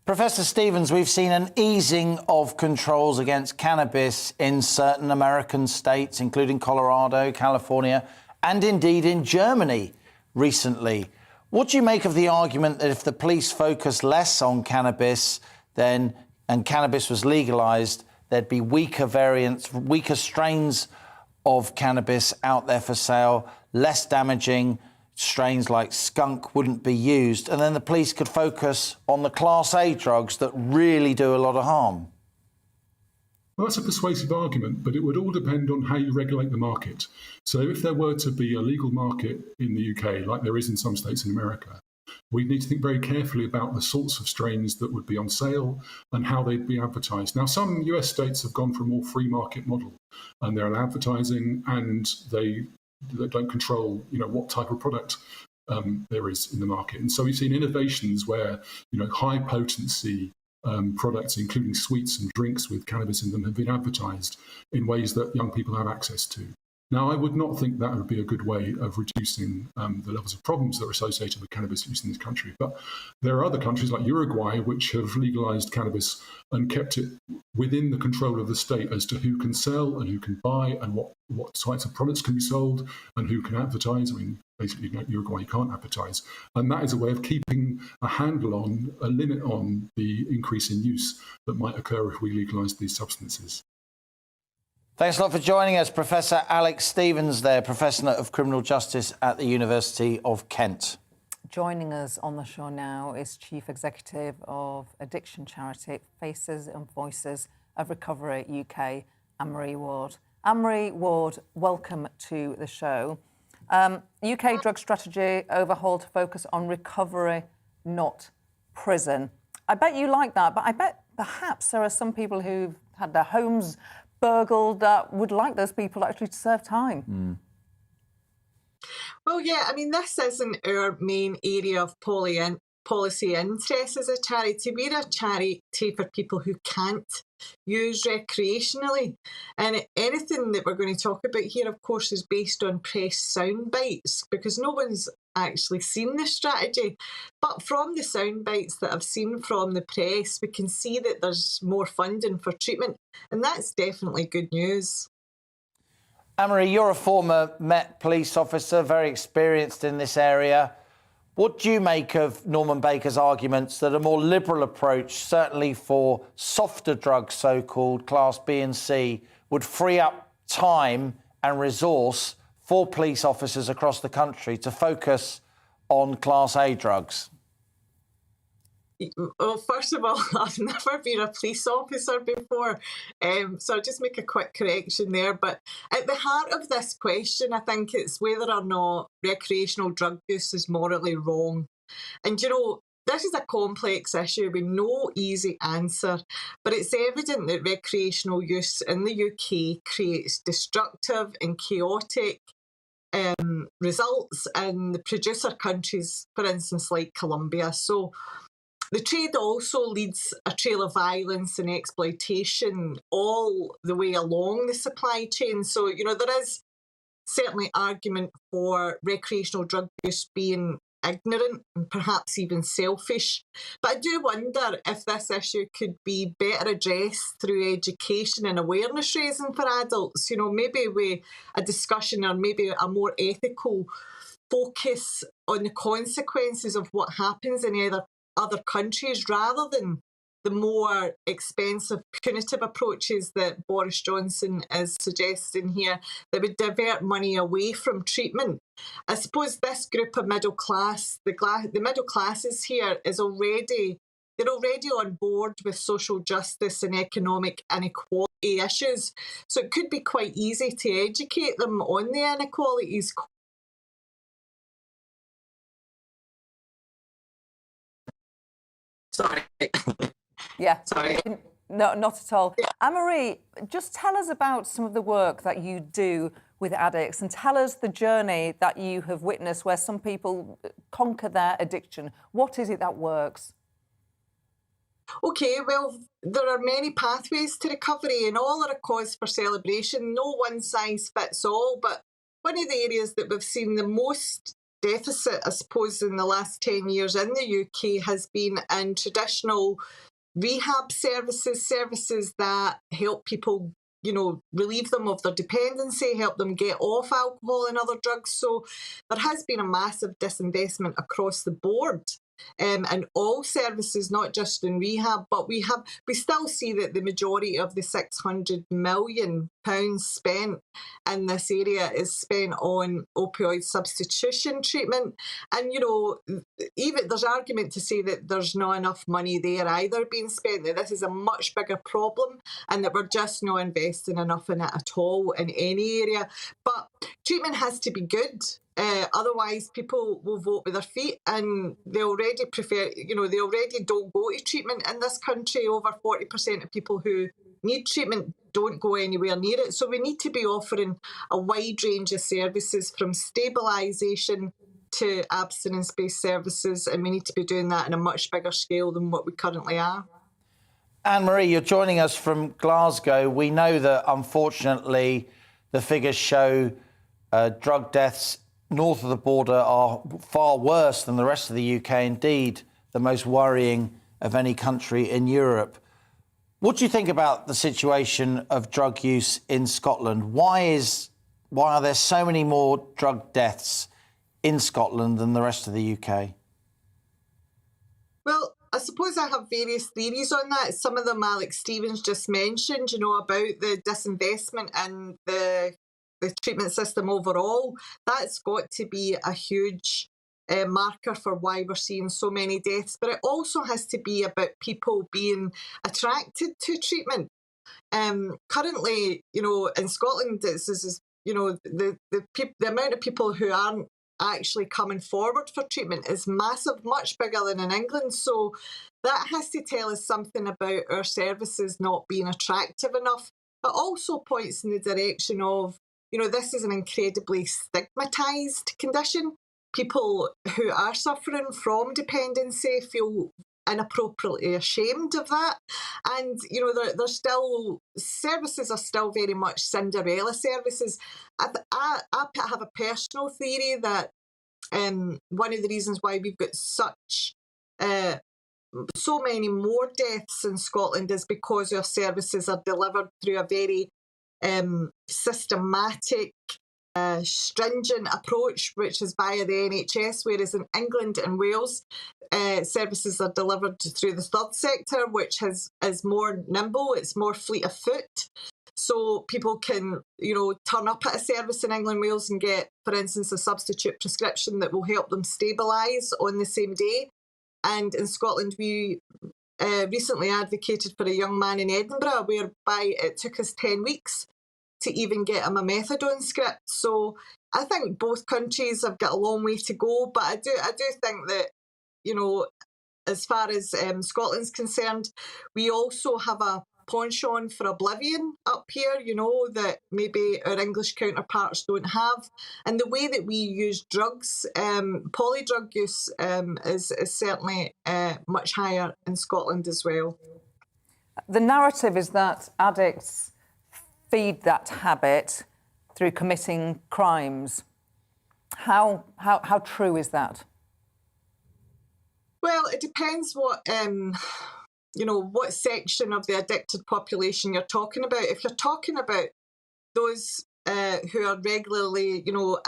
Professor Stevens, we've seen an easing of controls against cannabis in certain American states, including Colorado, California, and indeed in Germany recently. What do you make of the argument that if the police focus less on cannabis and cannabis was legalised, there'd be weaker variants, weaker strains of cannabis out there for sale, less damaging strains like skunk wouldn't be used, and then the police could focus on the Class A drugs that really do a lot of harm? Well, that's a persuasive argument, but it would all depend on how you regulate the market. So if there were to be a legal market in the UK, like there is in some states in America, We need to think very carefully about the sorts of strains that would be on sale and how they'd be advertised. Now, some US states have gone for a more free market model, and they're advertising, and they don't control, what type of product there is in the market. And so we've seen innovations where, high potency products, including sweets and drinks with cannabis in them, have been advertised in ways that young people have access to. Now, I would not think that would be a good way of reducing the levels of problems that are associated with cannabis use in this country. But there are other countries like Uruguay which have legalized cannabis and kept it within the control of the state as to who can sell and who can buy and what types of products can be sold and who can advertise. I mean, basically, Uruguay, you can't advertise. And that is a way of keeping a handle on, a limit on the increase in use that might occur if we legalise these substances. Thanks a lot for joining us, Professor Alex Stevens there, Professor of Criminal Justice at the University of Kent. Joining us on the show now is Chief Executive of addiction charity Faces and Voices of Recovery UK, Anne-Marie Ward. Anne-Marie Ward, welcome to the show. UK drug strategy overhaul to focus on recovery, not prison. I bet you like that, but I bet perhaps there are some people who've had their homes burgled that would like those people actually to serve time. Well, yeah, I mean, this isn't our main area of policy interest as a charity. We're a charity for people who can't use recreationally. And anything that we're going to talk about here, of course, is based on press sound bites, because no one's actually seen the strategy. But from the sound bites that I've seen from the press, we can see that there's more funding for treatment, and that's definitely good news. Anne-Marie, you're a former Met police officer, very experienced in this area. What do you make of Norman Baker's arguments that a more liberal approach, certainly for softer drugs, so-called Class B and C, would free up time and resource for police officers across the country to focus on Class A drugs? Well, first of all, I've never been a police officer before, so I'll just make a quick correction there. But at the heart of this question, I think it's whether or not recreational drug use is morally wrong. And, this is a complex issue with no easy answer, but it's evident that recreational use in the UK creates destructive and chaotic results in the producer countries, for instance, like Colombia. So the trade also leads a trail of violence and exploitation all the way along the supply chain. So, there is certainly argument for recreational drug use being ignorant and perhaps even selfish. But I do wonder if this issue could be better addressed through education and awareness raising for adults, maybe with a discussion or maybe a more ethical focus on the consequences of what happens in other countries rather than the more expensive punitive approaches that Boris Johnson is suggesting here that would divert money away from treatment. I suppose this group of middle class, the middle classes here they're already on board with social justice and economic inequality issues. So it could be quite easy to educate them on the inequalities. Sorry. Yeah. Sorry. No, not at all. Yeah. Anne-Marie, just tell us about some of the work that you do with addicts and tell us the journey that you have witnessed where some people conquer their addiction. What is it that works? OK, well, there are many pathways to recovery and all are a cause for celebration. No one size fits all, but one of the areas that we've seen the most deficit, I suppose, in the last 10 years in the UK has been in traditional rehab services that help people, relieve them of their dependency, help them get off alcohol and other drugs. So there has been a massive disinvestment across the board and all services, not just in rehab, but we still see that the majority of the £600 million spent in this area is spent on opioid substitution treatment. And, you know, even there's argument to say that there's not enough money there either being spent, that this is a much bigger problem and that we're just not investing enough in it at all in any area. But treatment has to be good. Otherwise, people will vote with their feet, and they already prefer, you know, they already don't go to treatment in this country. Over 40% of people who need treatment don't go anywhere near it. So we need to be offering a wide range of services from stabilisation to abstinence-based services, and we need to be doing that in a much bigger scale than what we currently are. Anne-Marie, you're joining us from Glasgow. We know that, unfortunately, the figures show drug deaths north of the border are far worse than the rest of the UK, indeed the most worrying of any country in Europe. What do you think about the situation of drug use in Scotland? Why are there so many more drug deaths in Scotland than the rest of the UK? Well, I suppose I have various theories on that. Some of them Alex Stevens just mentioned, you know, about the disinvestment in the treatment system overall. That's got to be a huge marker for why we're seeing so many deaths. But it also has to be about people being attracted to treatment. Currently, you know, in Scotland, you know, the amount of people who aren't actually coming forward for treatment is massive, much bigger than in England. So that has to tell us something about our services not being attractive enough. It also points in the direction of, you know, this is an incredibly stigmatised condition. People who are suffering from dependency feel inappropriately ashamed of that. And, you know, there's still, services are still very much Cinderella services. I have a personal theory that one of the reasons why we've got such so many more deaths in Scotland is because our services are delivered through a very systematic, stringent approach, which is via the NHS, whereas in England and Wales, services are delivered through the third sector, which is more nimble, it's more fleet of foot. So people can, you know, turn up at a service in England and Wales and get, for instance, a substitute prescription that will help them stabilise on the same day. And in Scotland, we recently advocated for a young man in Edinburgh, whereby it took us 10 weeks to even get him a methadone script. So I think both countries have got a long way to go, but I do think that, you know, as far as Scotland's concerned, we also have a penchant for oblivion up here, you know, that maybe our English counterparts don't have. And the way that we use drugs, polydrug use is certainly much higher in Scotland as well. The narrative is that addicts feed that habit through committing crimes. How true is that? Well, it depends what what section of the addicted population you're talking about. If you're talking about those who are regularly, you know,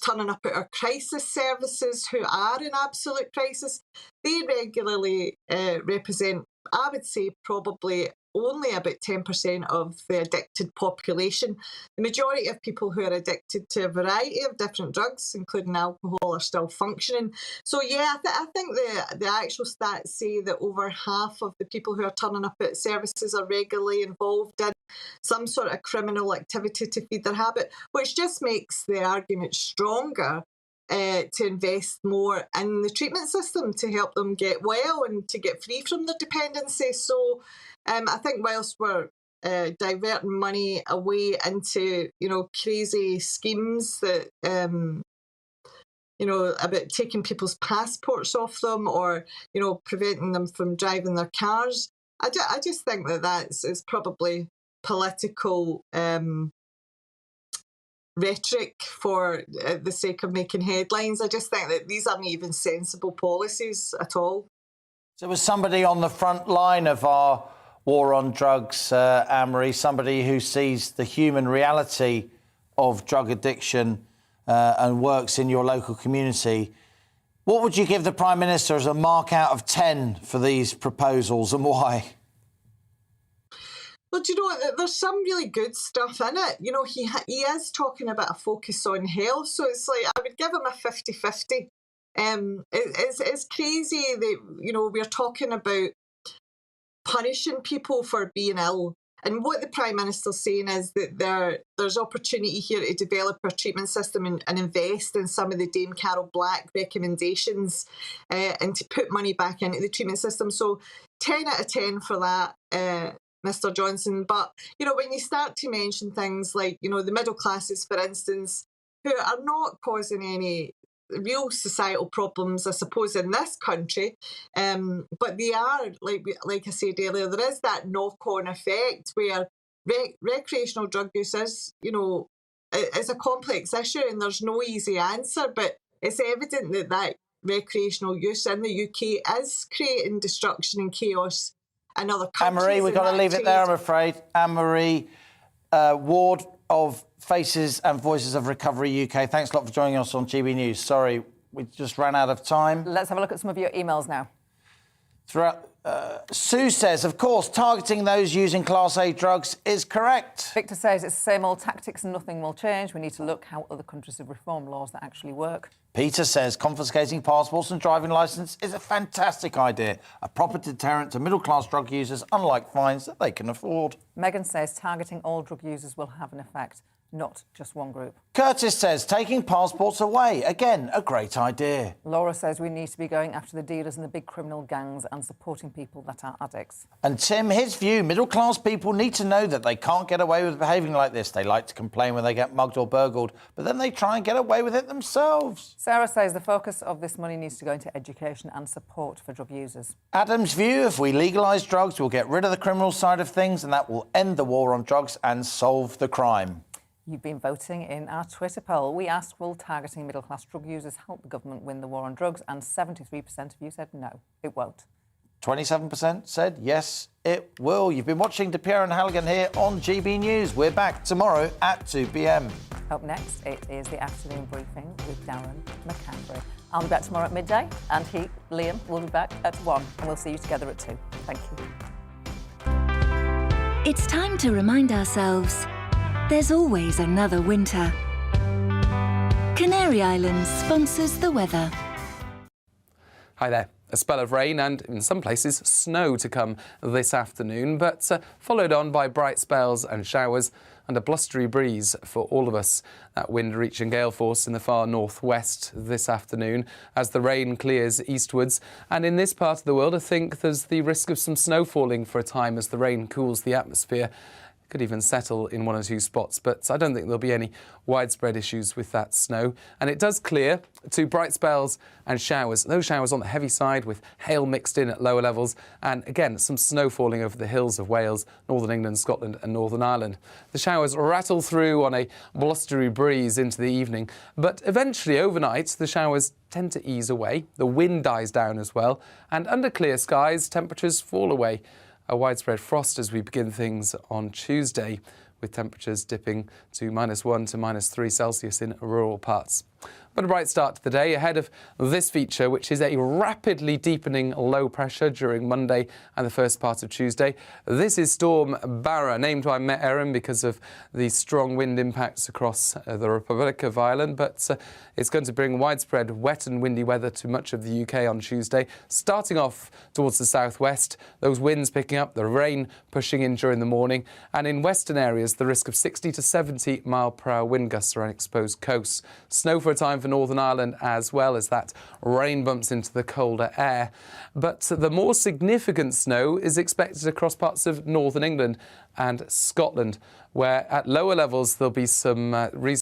turning up at our crisis services, who are in absolute crisis, they regularly represent, I would say, probably only about 10% of the addicted population. The majority of people who are addicted to a variety of different drugs, including alcohol, are still functioning. So yeah, I think the actual stats say that over half of the people who are turning up at services are regularly involved in some sort of criminal activity to feed their habit, which just makes the argument stronger to invest more in the treatment system to help them get well and to get free from their dependency. So I think whilst we're diverting money away into, you know, crazy schemes that, you know, about taking people's passports off them or, you know, preventing them from driving their cars, I just think that is probably political rhetoric for the sake of making headlines. I just think that these aren't even sensible policies at all. So as somebody on the front line of our war on drugs, Anne-Marie, somebody who sees the human reality of drug addiction and works in your local community, what would you give the Prime Minister as a mark out of 10 for these proposals and why? Well, do you know what? There's some really good stuff in it. You know, he is talking about a focus on health, so it's like I would give him a 50-50. It's crazy that, you know, we're talking about punishing people for being ill. And what the Prime Minister's saying is that there's opportunity here to develop a treatment system and invest in some of the Dame Carol Black recommendations and to put money back into the treatment system. So 10 out of 10 for that, Mr Johnson. But, you know, when you start to mention things like, you know, the middle classes, for instance, who are not causing any real societal problems, I suppose, in this country, but they are, like I said earlier, there is that knock-on effect where recreational drug use is, you know, it's a complex issue and there's no easy answer, but it's evident that recreational use in the UK is creating destruction and chaos in other countries. Anne-Marie, we've got to leave it there, I'm afraid. Anne-Marie Ward of Faces and Voices of Recovery UK. Thanks a lot for joining us on GB News. Sorry, we just ran out of time. Let's have a look at some of your emails now. Sue says, of course, targeting those using Class A drugs is correct. Victor says it's the same old tactics and nothing will change. We need to look how other countries have reformed laws that actually work. Peter says confiscating passports and driving licence is a fantastic idea, a proper deterrent to middle-class drug users, unlike fines that they can afford. Megan says targeting all drug users will have an effect, not just one group. Curtis says taking passports away, again, a great idea. Laura says we need to be going after the dealers and the big criminal gangs and supporting people that are addicts. And Tim, his view, middle-class people need to know that they can't get away with behaving like this. They like to complain when they get mugged or burgled, but then they try and get away with it themselves. Sarah says the focus of this money needs to go into education and support for drug users. Adam's view, if we legalise drugs, we'll get rid of the criminal side of things and that will end the war on drugs and solve the crime. You've been voting in our Twitter poll. We asked, will targeting middle-class drug users help the government win the war on drugs? And 73% of you said no, it won't. 27% said yes, it will. You've been watching Piero and Halligan here on GB News. We're back tomorrow at 2 p.m. Up next, it is the afternoon briefing with Darren McCambry. I'll be back tomorrow at midday, and Liam, will be back at 1, and we'll see you together at 2. Thank you. It's time to remind ourselves there's always another winter. Canary Islands sponsors the weather. Hi there. A spell of rain and, in some places, snow to come this afternoon, but followed on by bright spells and showers and a blustery breeze for all of us. That wind reaching gale force in the far northwest this afternoon as the rain clears eastwards. And in this part of the world, I think there's the risk of some snow falling for a time as the rain cools the atmosphere. Could even settle in 1 or 2 spots, but I don't think there'll be any widespread issues with that snow. And it does clear to bright spells and showers. Those showers on the heavy side with hail mixed in at lower levels. And again, some snow falling over the hills of Wales, Northern England, Scotland and Northern Ireland. The showers rattle through on a blustery breeze into the evening. But eventually overnight, the showers tend to ease away. The wind dies down as well. And under clear skies, temperatures fall away. A widespread frost as we begin things on Tuesday, with temperatures dipping to -1 to -3 Celsius in rural parts. But a bright start to the day ahead of this feature, which is a rapidly deepening low pressure during Monday and the first part of Tuesday. This is Storm Barra, named by Met Erin because of the strong wind impacts across the Republic of Ireland. But it's going to bring widespread wet and windy weather to much of the UK on Tuesday, starting off towards the southwest. Those winds picking up, the rain pushing in during the morning. And in western areas, the risk of 60 to 70 mile-per-hour wind gusts around exposed coasts. Snow for a time for Northern Ireland as well as that rain bumps into the colder air. But the more significant snow is expected across parts of Northern England and Scotland, where at lower levels there'll be some